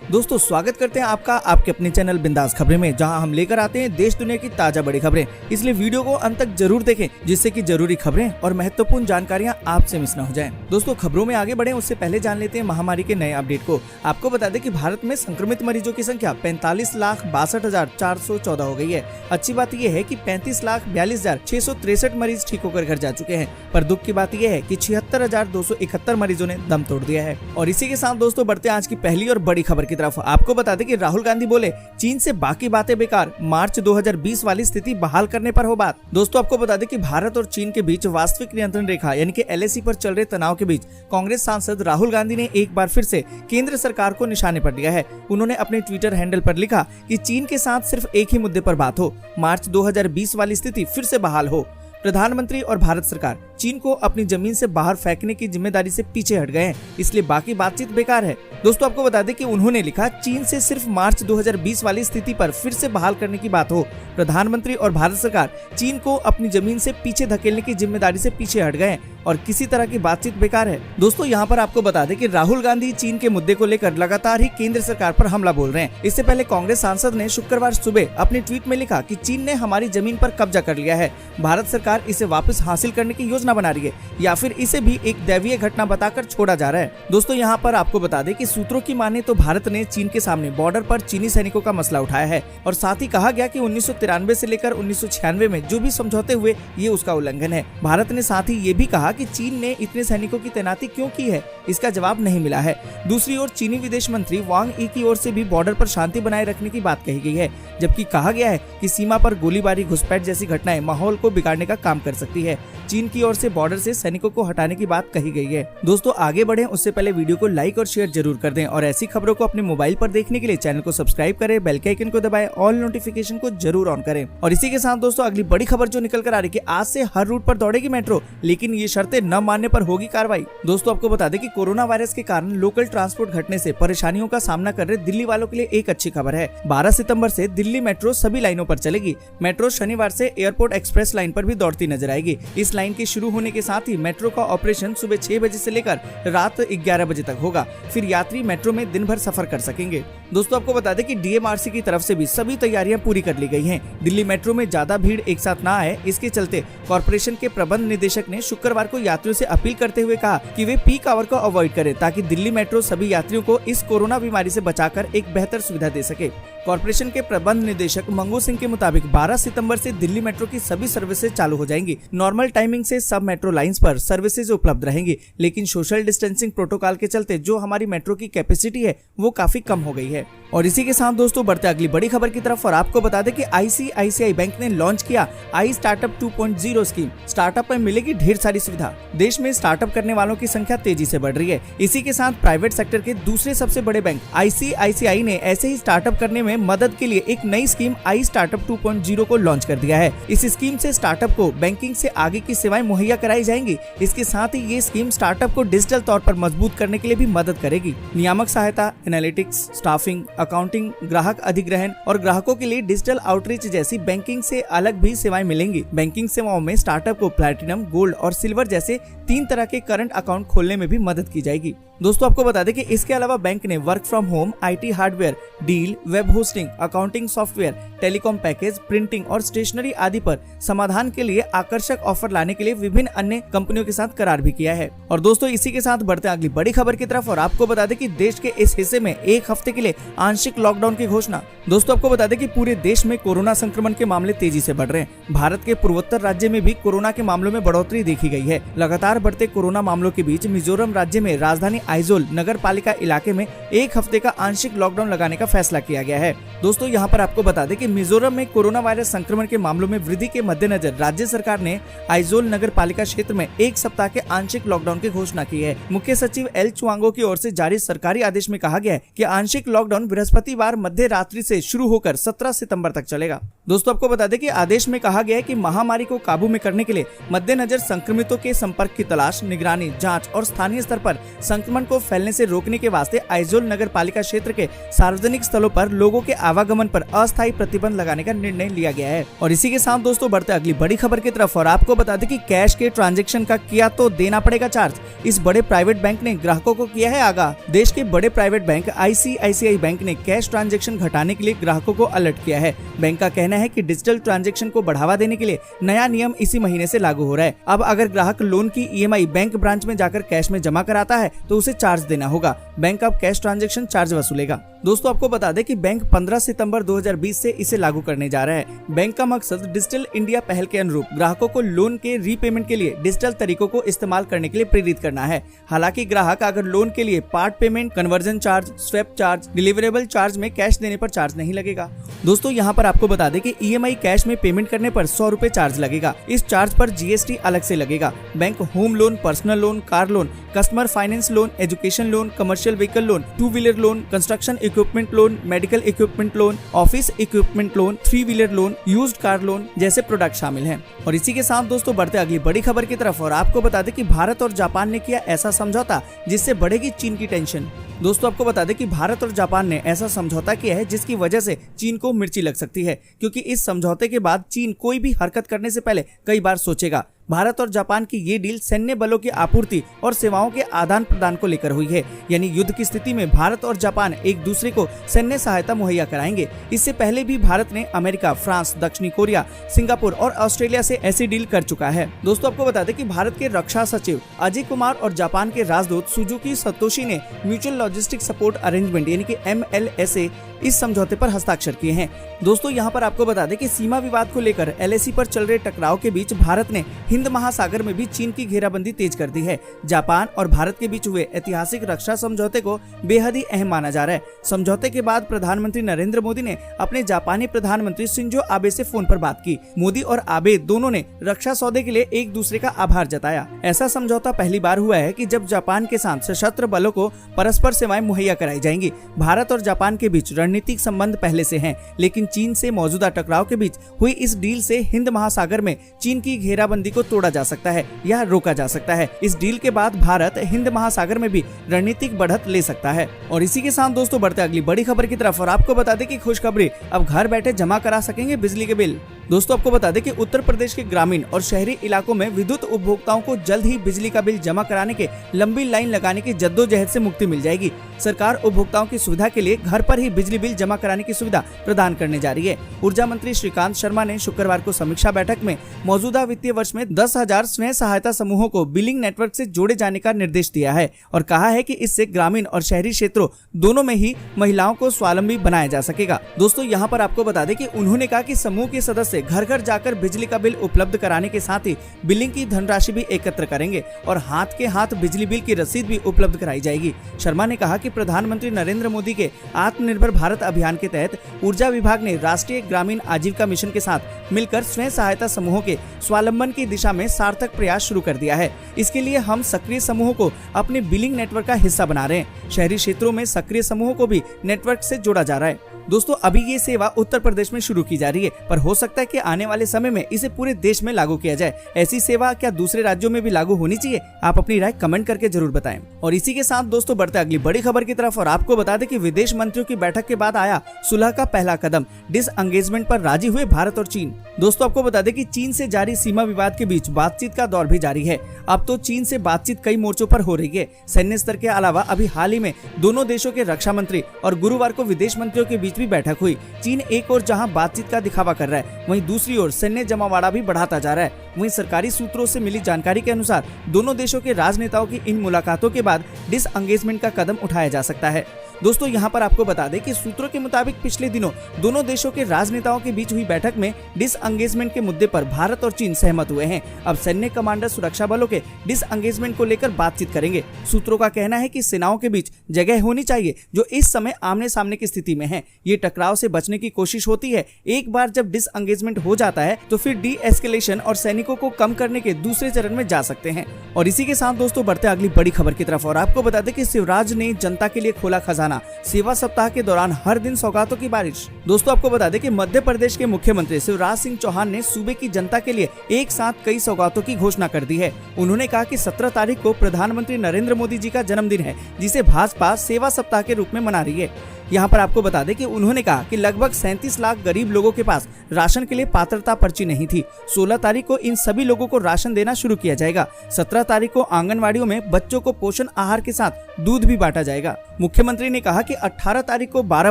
दोस्तों स्वागत करते हैं आपका आपके अपने चैनल बिंदास खबरें में, जहां हम लेकर आते हैं देश दुनिया की ताजा बड़ी खबरें। इसलिए वीडियो को अंत तक जरूर देखें, जिससे कि जरूरी खबरें और महत्वपूर्ण जानकारियां आपसे मिस न हो जाएं। दोस्तों खबरों में आगे बढ़े उससे पहले जान लेते हैं महामारी के नए अपडेट को। आपको बता दें कि भारत में संक्रमित मरीजों की संख्या 45,62,414 हो गई है। अच्छी बात यह है कि 35,42,663 मरीज ठीक होकर घर जा चुके हैं, पर दुख की बात यह है कि 76,271 मरीजों ने दम तोड़ दिया है। और इसी के साथ दोस्तों बढ़ते हैं आज की पहली और बड़ी खबर की तरफ। आपको बता दें कि राहुल गांधी बोले चीन से बाकी बातें बेकार, मार्च 2020 वाली स्थिति बहाल करने पर हो बात। दोस्तों आपको बता दें कि भारत और चीन के बीच वास्तविक नियंत्रण रेखा यानी कि LAC पर चल रहे तनाव के बीच कांग्रेस सांसद राहुल गांधी ने एक बार फिर से केंद्र सरकार को निशाने पर लिया है। उन्होंने अपने ट्विटर हैंडल पर लिखा कि चीन के साथ सिर्फ एक ही मुद्दे पर बात हो, मार्च 2020 वाली स्थिति फिर से बहाल हो। प्रधानमंत्री और भारत सरकार चीन को अपनी जमीन से बाहर फेंकने की जिम्मेदारी से पीछे हट गए हैं, इसलिए बाकी बातचीत बेकार है। दोस्तों आपको बता दें कि उन्होंने लिखा चीन से सिर्फ मार्च 2020 वाली स्थिति पर फिर से बहाल करने की बात हो। प्रधानमंत्री और भारत सरकार चीन को अपनी जमीन से पीछे धकेलने की जिम्मेदारी से पीछे हट गए हैं और किसी तरह की बातचीत बेकार है। दोस्तों यहाँ पर आपको बता दें कि राहुल गांधी चीन के मुद्दे को लेकर लगातार ही केंद्र सरकार पर हमला बोल रहे हैं। इससे पहले कांग्रेस सांसद ने शुक्रवार सुबह अपने ट्वीट में लिखा कि चीन ने हमारी जमीन पर कब्जा कर लिया है, भारत सरकार इसे वापस हासिल करने की योजना बना रही है या फिर इसे भी एक दैवीय घटना बताकर छोड़ा जा रहा है। दोस्तों यहाँ पर आपको बता दें कि सूत्रों की माने तो भारत ने चीन के सामने बॉर्डर पर चीनी सैनिकों का मसला उठाया है और साथ ही कहा गया कि 1993 से लेकर 1996 में जो भी समझौते हुए ये उसका उल्लंघन है। भारत ने साथ ही ये भी कहा कि चीन ने इतने सैनिकों की तैनाती क्यों की है, इसका जवाब नहीं मिला है। दूसरी ओर चीनी विदेश मंत्री वांग यी की ओर से भी बॉर्डर पर शांति बनाए रखने की बात कही गई है, जबकि कहा गया है कि सीमा पर गोलीबारी घुसपैठ जैसी घटनाएं माहौल को बिगाड़ने का काम कर सकती है। चीन की ओर से बॉर्डर से सैनिकों को हटाने की बात कही गई है। दोस्तों आगे बढ़े उससे पहले वीडियो को लाइक और शेयर जरूर कर दें और ऐसी खबरों को अपने मोबाइल पर देखने के लिए चैनल को सब्सक्राइब करें, बेल के आइकन को दबाएं, ऑल नोटिफिकेशन को जरूर ऑन करें। और इसी के साथ दोस्तों अगली बड़ी खबर जो निकल कर आ रही है कि आज से हर रूट पर दौड़ेगी मेट्रो, लेकिन ये शर्तें न मानने पर होगी कार्रवाई। दोस्तों आपको बता दें कि कोरोना वायरस के कारण लोकल ट्रांसपोर्ट घटने से परेशानियों का सामना कर रहे दिल्ली वालों के लिए एक अच्छी खबर है। 12 सितंबर से दिल्ली मेट्रो सभी लाइनों पर चलेगी। मेट्रो शनिवार से एयरपोर्ट एक्सप्रेस लाइन पर भी दौड़ती नजर आएगी। इस लाइन के शुरू होने के साथ ही मेट्रो का ऑपरेशन सुबह 6 बजे से लेकर रात 11 बजे तक होगा। फिर यात्री मेट्रो में दिन भर सफर कर सकेंगे। दोस्तों आपको बता दें कि DMRC की तरफ से भी सभी तैयारियां पूरी कर ली गई हैं। दिल्ली मेट्रो में ज्यादा भीड़ एक साथ ना आए, इसके चलते कॉर्पोरेशन के प्रबंध निदेशक ने शुक्रवार को यात्रियों से अपील करते हुए कहा कि वे पीक आवर को अवॉइड करें, ताकि दिल्ली मेट्रो सभी यात्रियों को इस कोरोना बीमारी से बचाकर एक बेहतर सुविधा दे सके। कॉर्पोरेशन के प्रबंध निदेशक मंगू सिंह के मुताबिक 12 सितंबर से दिल्ली मेट्रो की सभी सर्विसेज चालू हो जाएंगी। नॉर्मल टाइमिंग से सब मेट्रो लाइंस पर सर्विसेज उपलब्ध रहेंगी, लेकिन सोशल डिस्टेंसिंग प्रोटोकॉल के चलते जो हमारी मेट्रो की कैपेसिटी है वो काफी कम हो गई है। और इसी के साथ दोस्तों बढ़ते अगली बड़ी खबर की तरफ और आपको बता दें कि ICICI बैंक ने लॉन्च किया आई स्टार्टअप 2.0 स्कीम। स्टार्टअप में मिलेगी ढेर सारी सुविधा। देश में स्टार्टअप करने वालों की संख्या तेजी से बढ़ रही है। इसी के साथ प्राइवेट सेक्टर के दूसरे सबसे बड़े बैंक ICICI ने ऐसे ही स्टार्टअप करने में मदद के लिए एक नई स्कीम आई स्टार्टअप 2.0 को लॉन्च कर दिया है। इस स्कीम से स्टार्टअप को बैंकिंग से आगे की सेवाएं मुहैया कराई जाएंगी। इसके साथ ही ये स्कीम स्टार्टअप को डिजिटल तौर पर मजबूत करने के लिए भी मदद करेगी। नियामक सहायता, एनालिटिक्स, स्टाफिंग, अकाउंटिंग, ग्राहक अधिग्रहण और ग्राहकों के लिए डिजिटल आउटरीच जैसी बैंकिंग से अलग भी सेवाएं मिलेंगी। बैंकिंग सेवाओं में स्टार्टअप को प्लैटिनम, गोल्ड और सिल्वर जैसे 3 तरह के करंट अकाउंट खोलने में भी मदद की जाएगी। दोस्तों आपको बता दें कि इसके अलावा बैंक ने work from home, IT hardware, deal, web hosting, accounting software, telecom package, printing और स्टेशनरी आदि पर समाधान के लिए आकर्षक ऑफर लाने के लिए विभिन्न अन्य कंपनियों के साथ करार भी किया है। और दोस्तों इसी के साथ बढ़ते अगली बड़ी खबर की तरफ और आपको बता दें कि देश के इस हिस्से में एक हफ्ते के लिए आंशिक लॉकडाउन की घोषणा। दोस्तों आपको बता दें कि पूरे देश में कोरोना संक्रमण के मामले तेजी से बढ़ रहे हैं। भारत के पूर्वोत्तर राज्य में भी कोरोना के मामलों में बढ़ोतरी देखी गई है। लगातार बढ़ते कोरोना मामलों के बीच मिजोरम राज्य में राजधानी आइजोल नगर पालिका इलाके में एक हफ्ते का आंशिक लॉकडाउन लगाने का फैसला किया गया है। दोस्तों यहाँ पर आपको बता दें कि मिजोरम में कोरोना वायरस संक्रमण के मामलों में वृद्धि के मद्देनजर राज्य सरकार ने आइजोल नगर पालिका क्षेत्र में एक सप्ताह के आंशिक लॉकडाउन की घोषणा की है। मुख्य सचिव एल चुआंगो की ओर से जारी सरकारी आदेश में कहा गया है कि आंशिक लॉकडाउन बृहस्पतिवार मध्य रात्रि से शुरू होकर 17 सितंबर तक चलेगा। दोस्तों आपको बता दें कि आदेश में कहा गया है कि महामारी को काबू में करने के लिए मद्देनजर संक्रमितों के संपर्क की तलाश, निगरानी, जांच और स्थानीय स्तर पर संक्रमण संक्रमण को फैलने से रोकने के वास्ते आइजोल नगर पालिका क्षेत्र के सार्वजनिक स्थलों पर लोगों के आवागमन पर अस्थायी प्रतिबंध लगाने का निर्णय लिया गया है। और इसी के साथ दोस्तों बढ़ते अगली बड़ी खबर की तरफ और आपको बता दें कि कैश के ट्रांजैक्शन का किया तो देना पड़ेगा चार्ज। इस बड़े प्राइवेट बैंक ने ग्राहकों को किया है आगाह। देश के बड़े प्राइवेट बैंक ICICI बैंक ने कैश ट्रांजैक्शन घटाने के लिए ग्राहकों को अलर्ट किया है। बैंक का कहना है कि डिजिटल ट्रांजैक्शन को बढ़ावा देने के लिए नया नियम इसी महीने से लागू हो रहा है। अब अगर ग्राहक लोन की EMI बैंक ब्रांच में जाकर कैश में जमा कराता है तो उसे चार्ज देना होगा। बैंक अब कैश ट्रांजैक्शन चार्ज वसूलेगा। दोस्तों आपको बता दें कि बैंक 15 सितंबर 2020 से इसे लागू करने जा रहा है। बैंक का मकसद डिजिटल इंडिया पहल के अनुरूप ग्राहकों को लोन के रीपेमेंट के लिए डिजिटल तरीकों को इस्तेमाल करने के लिए प्रेरित करना है। हालांकि ग्राहक अगर लोन के लिए part payment, conversion charge, swap charge, deliverable charge में कैश देने पर चार्ज नहीं लगेगा। दोस्तों यहाँ पर आपको बता दें कि EMI कैश में पेमेंट करने पर 100 रुपए चार्ज लगेगा। इस चार्ज पर GST अलग से लगेगा। Bank home loan, personal loan, car loan, customer finance loan, education loan, commercial vehicle loan, 2 wheeler loan, construction equipment loan, medical equipment loan, office equipment loan, 3 wheeler loan, used car loan जैसे product शामिल हैं। और इसी के साथ दोस्तों बढ़ते अगली बड़ी खबर की तरफ और आपको बता दें कि भारत और जापान ने किया ऐसा समझौता जिससे बढ़ेगी चीन की टेंशन। दोस्तों आपको बता दें कि भारत और जापान ने ऐसा समझौता किया है जिसकी वजह से चीन को मिर्ची लग सकती है, क्योंकि इस समझौते के बाद चीन कोई भी हरकत करने से पहले कई बार सोचेगा। भारत और जापान की ये डील सैन्य बलों की आपूर्ति और सेवाओं के आदान प्रदान को लेकर हुई है। यानी युद्ध की स्थिति में भारत और जापान एक दूसरे को सैन्य सहायता मुहैया कराएंगे। इससे पहले भी भारत ने अमेरिका, फ्रांस, दक्षिणी कोरिया, सिंगापुर और ऑस्ट्रेलिया से ऐसी डील कर चुका है। दोस्तों आपको बता दें कि भारत के रक्षा सचिव अजय कुमार और जापान के राजदूत सुजुकी सतोशी ने म्यूचुअल लॉजिस्टिक सपोर्ट अरेंजमेंट यानी कि MLSA इस समझौते पर हस्ताक्षर किए हैं। दोस्तों यहाँ पर आपको बता दें कि सीमा विवाद को लेकर LAC पर चल रहे टकराव के बीच भारत ने हिंद महासागर में भी चीन की घेराबंदी तेज कर दी है। जापान और भारत के बीच हुए ऐतिहासिक रक्षा समझौते को बेहद ही अहम माना जा रहा है। समझौते के बाद प्रधानमंत्री नरेंद्र मोदी ने अपने जापानी प्रधानमंत्री शिंजो आबे से फोन पर बात की। मोदी और आबे दोनों ने रक्षा सौदे के लिए एक दूसरे का आभार जताया। ऐसा समझौता पहली बार हुआ है कि जब जापान के साथ सशस्त्र बलों को परस्पर सेवाएं मुहैया कराई जाएंगी। भारत और जापान के बीच रणनीतिक संबंध पहले से हैं, लेकिन चीन से मौजूदा टकराव के बीच हुई इस डील से हिंद महासागर में चीन की घेराबंदी को तोड़ा जा सकता है या रोका जा सकता है। इस डील के बाद भारत हिंद महासागर में भी रणनीतिक बढ़त ले सकता है। और इसी के साथ दोस्तों बढ़ते अगली बड़ी खबर की तरफ और आपको बता दें कि खुशखबरी, अब घर बैठे जमा करा सकेंगे बिजली के बिल। दोस्तों आपको बता दें कि उत्तर प्रदेश के ग्रामीण और शहरी इलाकों में विद्युत उपभोक्ताओं को जल्द ही बिजली का बिल जमा कराने के लंबी लाइन लगाने की जद्दोजहद से मुक्ति मिल जाएगी। सरकार उपभोक्ताओं की सुविधा के लिए घर पर ही बिजली बिल जमा कराने की सुविधा प्रदान करने जा रही है। ऊर्जा मंत्री श्रीकांत शर्मा ने शुक्रवार को समीक्षा बैठक में मौजूदा वित्तीय वर्ष में 10,000 स्वयं सहायता समूहों को बिलिंग नेटवर्क से जोड़े जाने का निर्देश दिया है और कहा है कि इससे ग्रामीण और शहरी क्षेत्रों दोनों में ही महिलाओं को स्वावलंबी बनाया जा सकेगा। दोस्तों यहाँ पर आपको बता दें कि उन्होंने कहा कि समूह के सदस्य घर घर जाकर बिजली का बिल उपलब्ध कराने के साथ ही बिलिंग की धनराशि भी एकत्र करेंगे और हाथ के हाथ बिजली बिल की रसीद भी उपलब्ध कराई जाएगी। शर्मा ने कहा कि प्रधानमंत्री नरेंद्र मोदी के आत्मनिर्भर भारत अभियान के तहत ऊर्जा विभाग ने राष्ट्रीय ग्रामीण आजीविका मिशन के साथ मिलकर स्वयं सहायता समूहों के स्वावलंबन की दिशा में सार्थक प्रयास शुरू कर दिया है। इसके लिए हम सक्रिय समूहों को अपने बिलिंग नेटवर्क का हिस्सा बना रहे हैं। शहरी क्षेत्रों में सक्रिय समूहों को भी नेटवर्क से जोड़ा जा रहा है। दोस्तों अभी ये सेवा उत्तर प्रदेश में शुरू की जा रही है, पर हो सकता है कि आने वाले समय में इसे पूरे देश में लागू किया जाए। ऐसी सेवा क्या दूसरे राज्यों में भी लागू होनी चाहिए? आप अपनी राय कमेंट करके जरूर बताएं। और इसी के साथ दोस्तों बढ़ते अगली बड़ी खबर की तरफ और आपको बता दें कि विदेश मंत्रियों की बैठक के बाद आया सुलह का पहला कदम, डिसएंगेजमेंट पर राजी हुए भारत और चीन। दोस्तों आपको बता दें कि चीन से जारी सीमा विवाद के बीच बातचीत का दौर भी जारी है। अब तो चीन से बातचीत कई मोर्चों पर हो रही है। सैन्य स्तर के अलावा अभी हाल ही में दोनों देशों के रक्षा मंत्री और गुरुवार को विदेश मंत्रियों के बीच भी बैठक हुई। चीन एक ओर जहां बातचीत का दिखावा कर रहा है, वहीं दूसरी ओर सैन्य जमावाड़ा भी बढ़ाता जा रहा है। वहीं सरकारी सूत्रों से मिली जानकारी के अनुसार दोनों देशों के राजनेताओं की इन मुलाकातों के बाद डिसएंगेजमेंट का कदम उठाया जा सकता है। दोस्तों यहाँ पर आपको बता दें कि सूत्रों के मुताबिक पिछले दिनों दोनों देशों के राजनेताओं के बीच हुई बैठक में डिसएंगेजमेंट के मुद्दे पर भारत और चीन सहमत हुए हैं। अब सैन्य कमांडर सुरक्षा बलों के डिसएंगेजमेंट को लेकर बातचीत करेंगे। सूत्रों का कहना है कि सेनाओं के बीच जगह होनी चाहिए जो इस समय आमने सामने की स्थिति में है। ये टकराव से बचने की कोशिश होती है। एक बार जब डिसएंगेजमेंट हो जाता है तो फिर डी एस्केलेशन और सैनिकों सैनिकों को कम करने के दूसरे चरण में जा सकते हैं। और इसी के साथ दोस्तों बढ़ते अगली बड़ी खबर की तरफ और आपको बता दें कि शिवराज ने जनता के लिए खोला खजाना, सेवा सप्ताह के दौरान हर दिन सौगातों की बारिश। दोस्तों आपको बता दें कि मध्य प्रदेश के मुख्यमंत्री शिवराज सिंह चौहान ने सूबे की जनता के लिए एक साथ कई सौगातों की घोषणा कर दी है। उन्होंने कहा कि 17 तारीख को प्रधानमंत्री नरेंद्र मोदी जी का जन्मदिन है, जिसे भाजपा सेवा सप्ताह के रूप में मना रही है। यहाँ पर आपको बता दें कि उन्होंने कहा कि लगभग 37 लाख गरीब लोगों के पास राशन के लिए पात्रता पर्ची नहीं थी। 16 तारीख को इन सभी लोगों को राशन देना शुरू किया जाएगा। 17 तारीख को आंगनवाड़ियों में बच्चों को पोषण आहार के साथ दूध भी बांटा जाएगा। मुख्यमंत्री ने कहा कि 18 तारीख को 12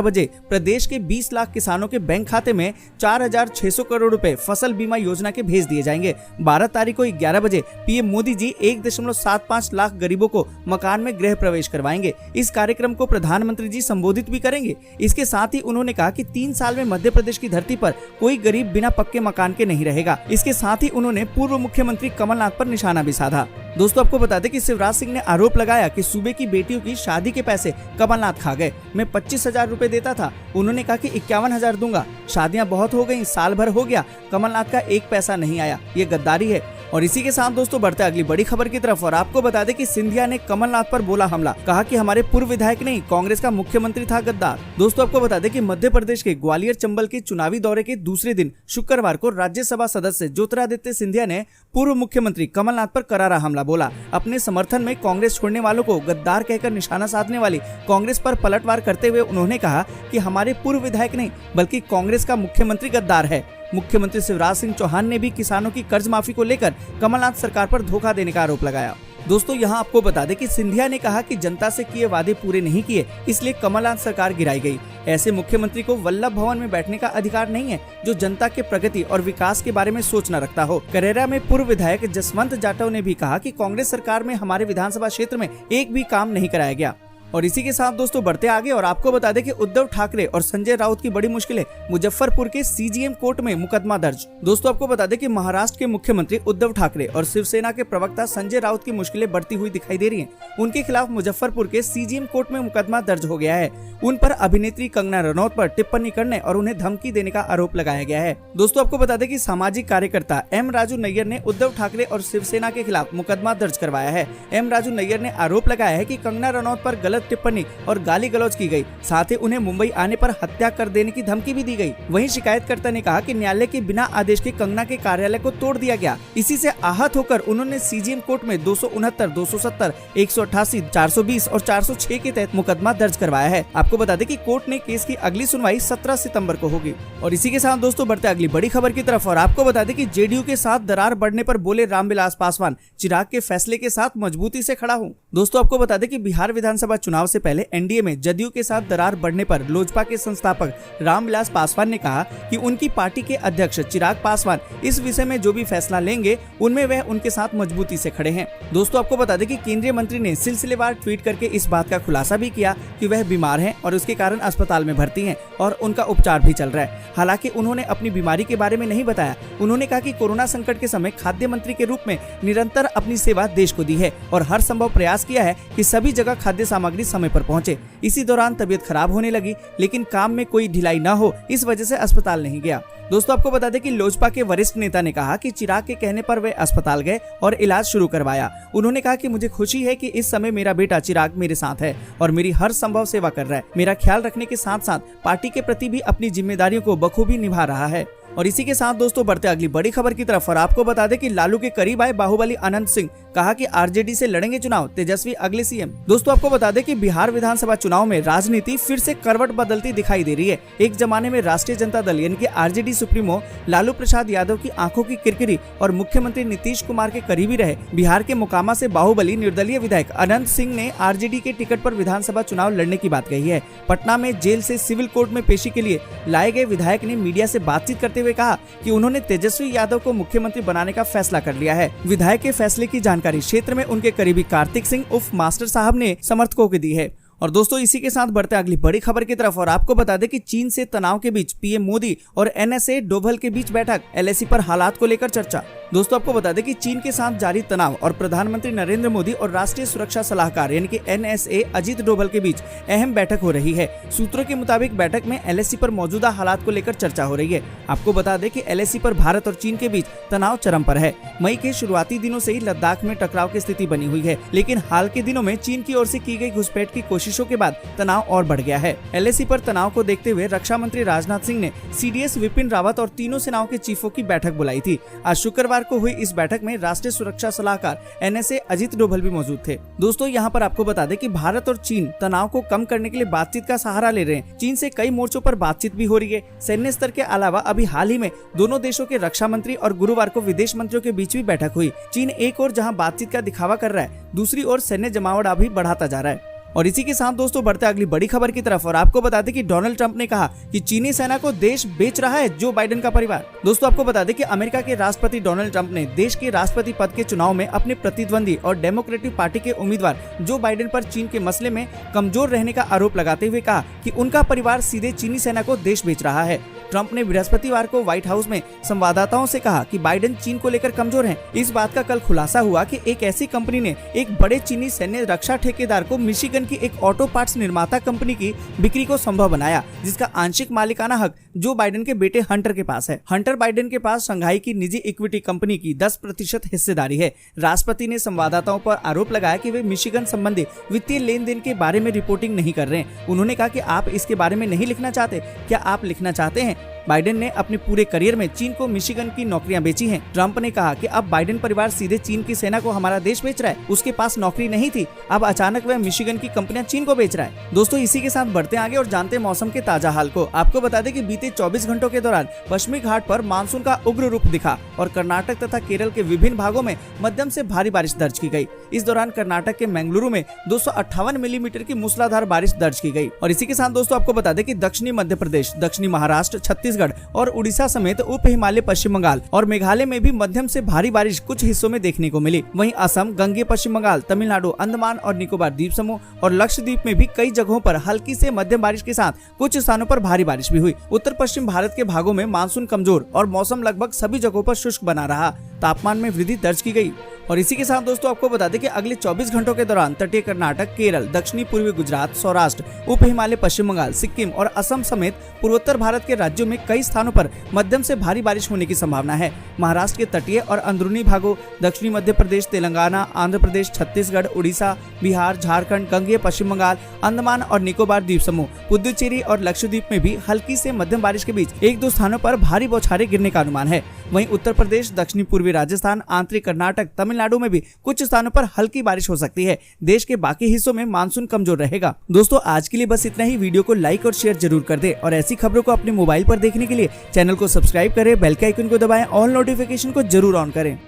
बजे प्रदेश के 20 लाख किसानों के बैंक खाते में 4,600 करोड़ रुपए फसल बीमा योजना के भेज दिए जाएंगे। 12 तारीख को 11 बजे पीएम मोदी जी 1.75 लाख गरीबों को मकान में गृह प्रवेश करवाएंगे। इस कार्यक्रम को प्रधानमंत्री जी संबोधित भी करेंगे। इसके साथ ही उन्होंने कहा कि 3 साल में मध्य प्रदेश की धरती पर कोई गरीब बिना पक्के मकान के नहीं रहेगा। इसके साथ ही उन्होंने पूर्व मुख्यमंत्री कमलनाथ पर निशाना भी साधा। दोस्तों आपको बता दें कि शिवराज सिंह ने आरोप लगाया कि सूबे की बेटियों की शादी के पैसे कमलनाथ खा गए। मैं 25,000 रुपए देता था, उन्होंने कहा कि 51,000 दूंगा। शादियां बहुत हो गई, साल भर हो गया, कमलनाथ का एक पैसा नहीं आया। ये गद्दारी है। और इसी के साथ दोस्तों बढ़ते अगली बड़ी खबर की तरफ और आपको बता दें कि सिंधिया ने कमलनाथ पर बोला हमला, कहा कि हमारे पूर्व विधायक नहीं, कांग्रेस का मुख्यमंत्री था गद्दार। दोस्तों आपको बता दें कि मध्य प्रदेश के ग्वालियर चंबल के चुनावी दौरे के दूसरे दिन शुक्रवार को राज्यसभा सदस्य ज्योतिरादित्य सिंधिया ने पूर्व मुख्यमंत्री कमलनाथ पर करारा हमला बोला। अपने समर्थन में कांग्रेस छोड़ने वालों को गद्दार कहकर निशाना साधने वाली कांग्रेस पर पलटवार करते हुए उन्होंने कहा कि हमारे पूर्व विधायक नहीं बल्कि कांग्रेस का मुख्यमंत्री गद्दार है। मुख्यमंत्री शिवराज सिंह चौहान ने भी किसानों की कर्ज माफी को लेकर कमलनाथ सरकार पर धोखा देने का आरोप लगाया। दोस्तों यहाँ आपको बता दें कि सिंधिया ने कहा कि जनता से किए वादे पूरे नहीं किए, इसलिए कमलनाथ सरकार गिराई गई। ऐसे मुख्यमंत्री को वल्लभ भवन में बैठने का अधिकार नहीं है जो जनता के प्रगति और विकास के बारे में सोच न रखता हो। करेरा में पूर्व विधायक जसवंत जाटव ने भी कहा कि कांग्रेस सरकार में हमारे विधानसभा क्षेत्र में एक भी काम नहीं कराया गया। और इसी के साथ दोस्तों बढ़ते आगे और आपको बता दें कि उद्धव ठाकरे और संजय राउत की बड़ी मुश्किलें, मुजफ्फरपुर के सीजीएम कोर्ट में मुकदमा दर्ज। दोस्तों आपको बता दें कि महाराष्ट्र के मुख्यमंत्री उद्धव ठाकरे और शिवसेना के प्रवक्ता संजय राउत की मुश्किलें बढ़ती हुई दिखाई दे रही हैं। उनके खिलाफ मुजफ्फरपुर के सीजीएम कोर्ट में मुकदमा दर्ज हो गया है। उन पर अभिनेत्री कंगना रनौत पर टिप्पणी करने और उन्हें धमकी देने का आरोप लगाया गया है। दोस्तों आपको बता दें कि सामाजिक कार्यकर्ता एम राजू नैयर ने उद्धव ठाकरे और शिवसेना के खिलाफ मुकदमा दर्ज करवाया है। एम राजू नैयर ने आरोप लगाया है कि कंगना रनौत पर गलत टिप्पणी और गाली गलौज की गई, साथ ही उन्हें मुंबई आने पर हत्या कर देने की धमकी भी दी गई। वहीं शिकायतकर्ता ने कहा कि न्यायालय के बिना आदेश के कंगना के कार्यालय को तोड़ दिया गया। इसी से आहत होकर उन्होंने सीजीएम कोर्ट में 269, 270, 188, 420 और 406 के तहत मुकदमा दर्ज करवाया है। आपको बता दें कि कोर्ट ने केस की अगली सुनवाई 17 सितंबर को होगी। और इसी के साथ दोस्तों बढ़ते अगली बड़ी खबर की तरफ और आपको बता दें कि जेडीयू के साथ दरार बढ़ने पर बोले रामविलास पासवान, चिराग के फैसले के साथ मजबूती से खड़ा हूँ। दोस्तों आपको बता दें कि बिहार विधानसभा चुनाव से पहले एनडीए में जदयू के साथ दरार बढ़ने पर लोजपा के संस्थापक रामविलास पासवान ने कहा कि उनकी पार्टी के अध्यक्ष चिराग पासवान इस विषय में जो भी फैसला लेंगे उनमें वह उनके साथ मजबूती से खड़े हैं। दोस्तों आपको बता दें कि केंद्रीय मंत्री ने सिलसिलेवार ट्वीट करके इस बात का खुलासा भी किया कि वह बीमार हैं और उसके कारण अस्पताल में भर्ती हैं और उनका उपचार भी चल रहा है। हालांकि उन्होंने अपनी बीमारी के बारे में नहीं बताया। उन्होंने कहा कि कोरोना संकट के समय खाद्य मंत्री के रूप में निरंतर अपनी सेवा देश को दी है और हर संभव प्रयास किया है कि सभी जगह खाद्य सामग्री समय पर पहुंचे। इसी दौरान तबीयत खराब होने लगी, लेकिन काम में कोई ढिलाई न हो इस वजह से अस्पताल नहीं गया। दोस्तों आपको बता दें कि लोजपा के वरिष्ठ नेता ने कहा कि चिराग के कहने पर वे अस्पताल गए और इलाज शुरू करवाया। उन्होंने कहा कि मुझे खुशी है कि इस समय मेरा बेटा चिराग मेरे साथ है और मेरी हर संभव सेवा कर रहा है। मेरा ख्याल रखने के साथ साथ पार्टी के प्रति भी अपनी जिम्मेदारियों को बखूबी निभा रहा है। और इसी के साथ दोस्तों बढ़ते अगली बड़ी खबर की तरफ और आपको बता दें कि लालू के करीब आए बाहुबली अनंत सिंह, कहा कि आरजेडी से लड़ेंगे चुनाव, तेजस्वी अगले सीएम। दोस्तों आपको बता दें कि बिहार विधानसभा चुनाव में राजनीति फिर से करवट बदलती दिखाई दे रही है। एक जमाने में राष्ट्रीय जनता दल यानी कि आरजेडी सुप्रीमो लालू प्रसाद यादव की आंखों की किरकिरी और मुख्यमंत्री नीतीश कुमार के करीबी रहे। बिहार के मोकामा से बाहुबली निर्दलीय विधायक अनंत सिंह ने आरजेडी के टिकट पर विधानसभा चुनाव लड़ने की बात कही है। पटना में जेल से सिविल कोर्ट में पेशी के लिए लाए गए विधायक ने मीडिया से बातचीत करते हुए कहा कि उन्होंने तेजस्वी यादव को मुख्यमंत्री बनाने का फैसला कर लिया है। विधायक के फैसले की जानकारी क्षेत्र में उनके करीबी कार्तिक सिंह उर्फ मास्टर साहब ने समर्थकों को दी है। और दोस्तों इसी के साथ बढ़ते अगली बड़ी खबर की तरफ और आपको बता दें कि चीन से तनाव के बीच पीएम मोदी और एनएसए डोभाल के बीच बैठक, एलएसी पर हालात को लेकर चर्चा। दोस्तों आपको बता दें कि चीन के साथ जारी तनाव और प्रधानमंत्री नरेंद्र मोदी और राष्ट्रीय सुरक्षा सलाहकार यानी कि एनएसए अजीत डोभाल के बीच अहम बैठक हो रही है। सूत्रों के मुताबिक बैठक में एलएसी पर मौजूदा हालात को लेकर चर्चा हो रही है। आपको बता दें कि एलएसी पर भारत और चीन के बीच तनाव चरम पर है। मई के शुरुआती दिनों से ही लद्दाख में टकराव की स्थिति बनी हुई है, लेकिन हाल के दिनों में चीन की ओर से की गई घुसपैठ की कोशिशों के बाद तनाव और बढ़ गया है। एलएसी पर तनाव को देखते हुए रक्षा मंत्री राजनाथ सिंह ने सीडीएस विपिन रावत और तीनों सेनाओं के चीफों की बैठक बुलाई थी। आज शुक्रवार को हुई इस बैठक में राष्ट्रीय सुरक्षा सलाहकार एनएसए अजीत डोभाल भी मौजूद थे। दोस्तों यहाँ पर आपको बता दें कि भारत और चीन तनाव को कम करने के लिए बातचीत का सहारा ले रहे हैं। चीन से कई मोर्चों पर बातचीत भी हो रही है। सैन्य स्तर के अलावा अभी हाल ही में दोनों देशों के रक्षा मंत्री और गुरुवार को विदेश मंत्रियों के बीच भी बैठक हुई। चीन एक ओर जहां बातचीत का दिखावा कर रहा है, दूसरी ओर सैन्य जमावड़ा भी बढ़ाता जा रहा है। और इसी के साथ दोस्तों बढ़ते अगली बड़ी खबर की तरफ और आपको बता दें कि डोनाल्ड ट्रंप ने कहा कि चीनी सेना को देश बेच रहा है जो बाइडेन का परिवार। दोस्तों आपको बता दें कि अमेरिका के राष्ट्रपति डोनाल्ड ट्रंप ने देश के राष्ट्रपति पद के चुनाव में अपने प्रतिद्वंदी और डेमोक्रेटिक पार्टी के उम्मीदवार जो बाइडेन पर चीन के मसले में कमजोर रहने का आरोप लगाते हुए कहा कि उनका परिवार सीधे चीनी सेना को देश बेच रहा है। ट्रंप ने बृहस्पतिवार को व्हाइट हाउस में संवाददाताओं से कहा कि बाइडेन चीन को लेकर कमजोर हैं। इस बात का कल खुलासा हुआ कि एक ऐसी कंपनी ने एक बड़े चीनी सैन्य रक्षा ठेकेदार को मिशिगन की एक ऑटो पार्ट्स निर्माता कंपनी की बिक्री को संभव बनाया, जिसका आंशिक मालिकाना हक जो बाइडेन के बेटे हंटर के पास है। हंटर बाइडेन के पास शंघाई की निजी इक्विटी कंपनी की 10% हिस्सेदारी है। राष्ट्रपति ने संवाददाताओं पर आरोप लगाया कि वे मिशिगन संबंधी वित्तीय लेन देन के बारे में रिपोर्टिंग नहीं कर रहे हैं। उन्होंने कहा कि आप इसके बारे में नहीं लिखना चाहते, क्या आप लिखना चाहते हैं? बाइडेन ने अपने पूरे करियर में चीन को मिशिगन की नौकरियां बेची हैं। ट्रंप ने कहा कि अब बाइडेन परिवार सीधे चीन की सेना को हमारा देश बेच रहा है। उसके पास नौकरी नहीं थी, अब अचानक वह मिशिगन की कंपनियां चीन को बेच रहा है। दोस्तों इसी के साथ बढ़ते आगे और जानते मौसम के ताजा हाल को। आपको बता दें कि बीते 24 घंटों के दौरान पश्चिमी घाट पर मानसून का उग्र रूप दिखा और कर्नाटक तथा केरल के विभिन्न भागों में मध्यम से भारी बारिश दर्ज की गई। इस दौरान कर्नाटक के मंगलुरु में 258 मिलीमीटर की मूसलाधार बारिश दर्ज की गई। और इसी के साथ दोस्तों आपको बता दें कि दक्षिणी मध्य प्रदेश, दक्षिणी महाराष्ट्र, छत्तीसगढ़ और उड़ीसा समेत उप हिमालय, पश्चिम बंगाल और मेघालय में भी मध्यम से भारी बारिश कुछ हिस्सों में देखने को मिली। वहीं असम, गंगे, पश्चिम बंगाल, तमिलनाडु, अंडमान और निकोबार द्वीप समूह और लक्षद्वीप में भी कई जगहों पर हल्की से मध्यम बारिश के साथ कुछ स्थानों पर भारी बारिश भी हुई। उत्तर पश्चिम भारत के भागों में मानसून कमजोर और मौसम लगभग सभी जगहों पर शुष्क बना रहा। तापमान में वृद्धि दर्ज की गई। और इसी के साथ दोस्तों आपको बता दें कि अगले 24 घंटों के दौरान तटीय कर्नाटक, केरल, दक्षिणी पूर्वी गुजरात, सौराष्ट्र, उप हिमालय, पश्चिम बंगाल, सिक्किम और असम समेत पूर्वोत्तर भारत के राज्यों में कई स्थानों पर मध्यम से भारी बारिश होने की संभावना है। महाराष्ट्र के तटीय और अंदरूनी भागों, दक्षिणी मध्य प्रदेश, तेलंगाना, आंध्र प्रदेश, छत्तीसगढ़, उड़ीसा, बिहार, झारखंड, गंगे, पश्चिम बंगाल, अंडमान और निकोबार द्वीप समूह, पुदुचेरी और लक्षद्वीप में भी हल्की से मध्यम बारिश के बीच 1-2 स्थानों पर भारी बौछारें गिरने का अनुमान है। वहीं उत्तर प्रदेश, दक्षिणी पूर्वी राजस्थान, आंतरिक कर्नाटक, तमिलनाडु में भी कुछ स्थानों पर हल्की बारिश हो सकती है। देश के बाकी हिस्सों में मानसून कमजोर रहेगा। दोस्तों आज के लिए बस इतना ही। वीडियो को लाइक और शेयर जरूर कर दे और ऐसी खबरों को अपने मोबाइल पर देखने के लिए चैनल को सब्सक्राइब करें, बेल के आइकन को दबाएं, ऑल नोटिफिकेशन को जरूर ऑन करें।